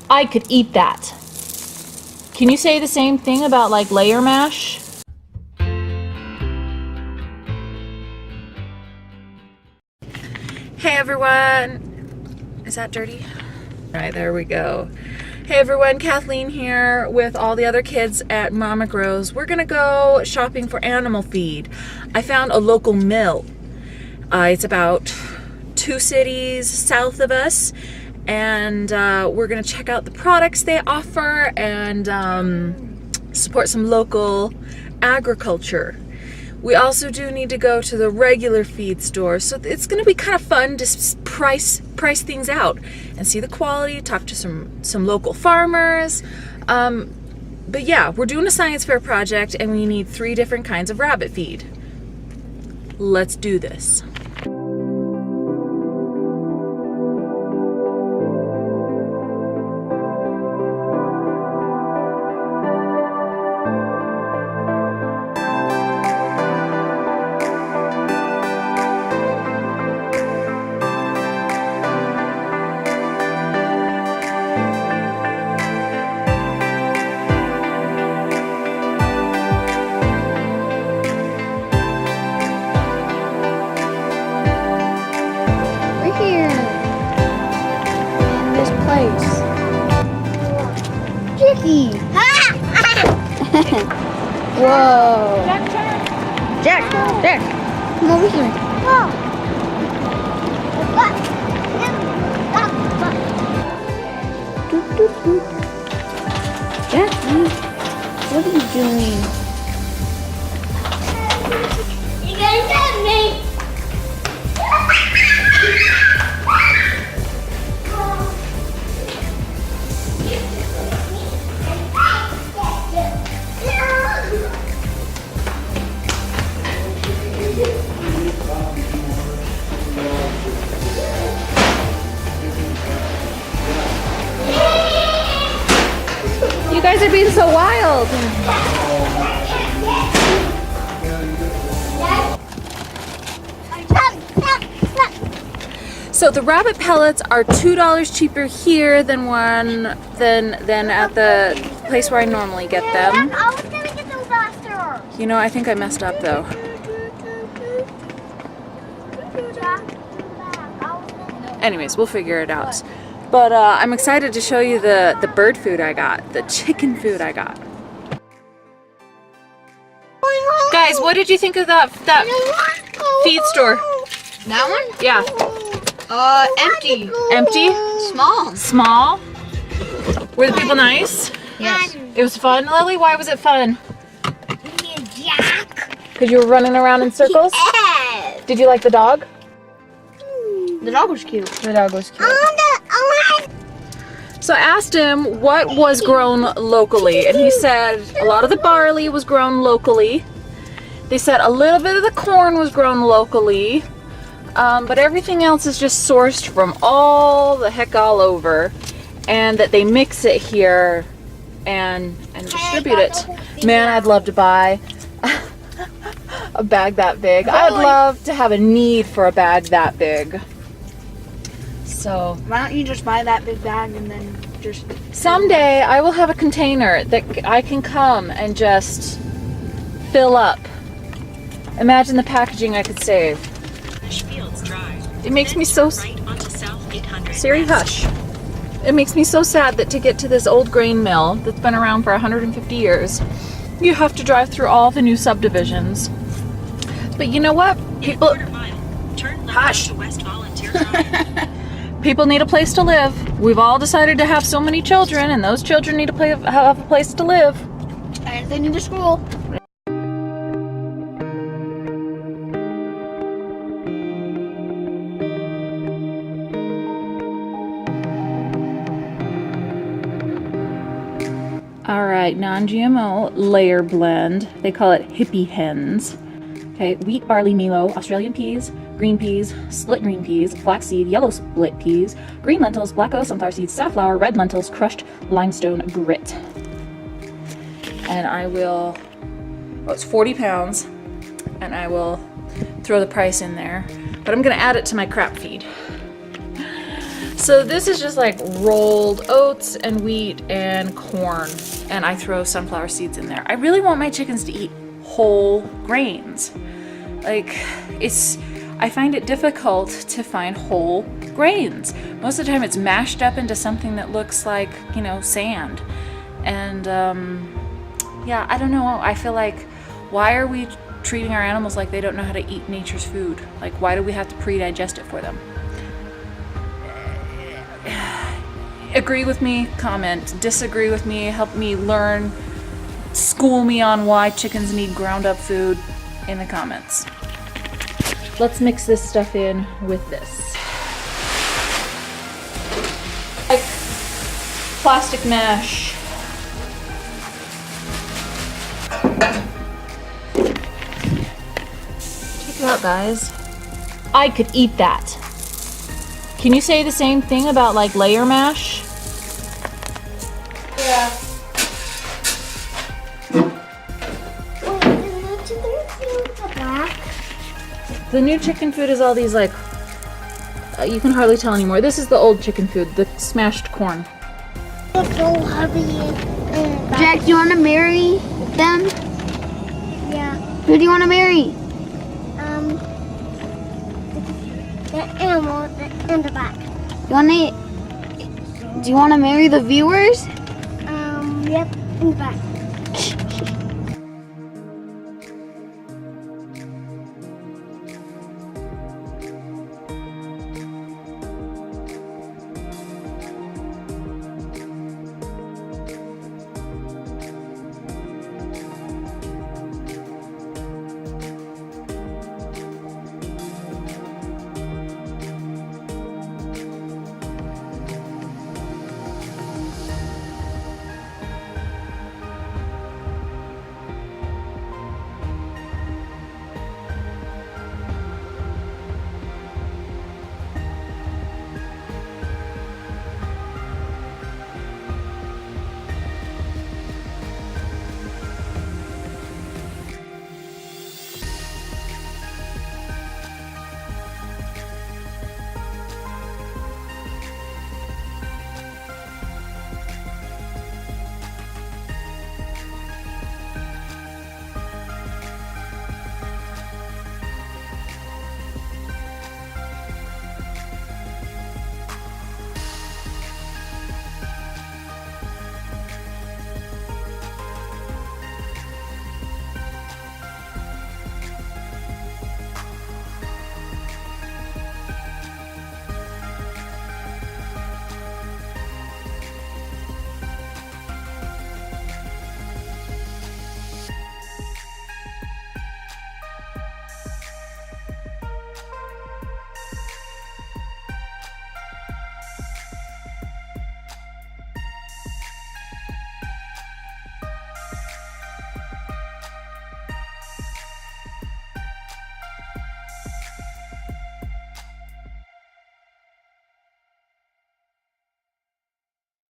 I could eat that. Can you say the same thing about like layer mash? Hey everyone! Is that dirty? All right, there we go. Hey everyone, Kathleen here with all the other kids at Mama Grows. We're gonna go shopping for animal feed. I found a local mill. It's about 2 cities south of us, and we're gonna check out the products they offer and support some local agriculture. We also do need to go to the regular feed store, so it's going to be kind of fun to price things out and see the quality, talk to some local farmers. But yeah, we're doing a science fair project and we need 3 different kinds of rabbit feed. Let's do this. Jackie! Whoa! Jack! Come over here. Jackie, what are you doing? You gonna get me? You guys are being so wild. So the rabbit pellets are $2 cheaper here than at the place where I normally get them. I was gonna get them faster. You know, I think I messed up though. Anyways, we'll figure it out. But I'm excited to show you the bird food I got, the chicken food I got. Guys, what did you think of that feed store? That one? Yeah. Empty. Empty? Small. Small? Were the people nice? Yes. It was fun, Lily? Why was it fun? Jack. Because you were running around in circles? Yes. Did you like the dog? The dog was cute. The dog was cute. I So I asked him what was grown locally, and he said a lot of the barley was grown locally. They said a little bit of the corn was grown locally, but everything else is just sourced from all over, and that they mix it here and distribute it. Man, I'd love to buy a bag that big. I'd love to have a need for a bag that big. So Why don't you just buy that big bag and then just... someday I will have a container that I can come and just fill up. Imagine the packaging I could save. It makes me so... Siri, hush. It makes me so sad that to get to this old grain mill that's been around for 150 years, you have to drive through all the new subdivisions. But you know what? People... Hush. People need a place to live. We've all decided to have so many children, and those children need to have a place to live. And they need to school. All right, non-GMO layer blend. They call it hippie hens. Okay, wheat, barley, milo, Australian peas, green peas, split green peas, flaxseed, yellow split peas, green lentils, black oat, sunflower seeds, safflower, red lentils, crushed limestone grit. And I will, oh, it's 40 pounds, and I will throw the price in there. But I'm gonna add it to my crap feed. So this is just like rolled oats and wheat and corn, and I throw sunflower seeds in there. I really want my chickens to eat whole grains. Like, I find it difficult to find whole grains. Most of the time it's mashed up into something that looks like, you know, sand. And yeah, I don't know. I feel like, why are we treating our animals like they don't know how to eat nature's food? Like, why do we have to pre-digest it for them? Agree with me, comment. Disagree with me, help me learn, school me on why chickens need ground up food in the comments. Let's mix this stuff in with this. Like plastic mesh. Check it out, guys. I could eat that. Can you say the same thing about like layer mash? Yeah. Wait, the new chicken food are black? The new chicken food is all these like, you can hardly tell anymore. This is the old chicken food, the smashed corn. It's so heavy and black. Jack, do you want to marry them? Yeah. Who do you want to marry? The animal in the back. Do you want to marry the viewers? Yep, in the back.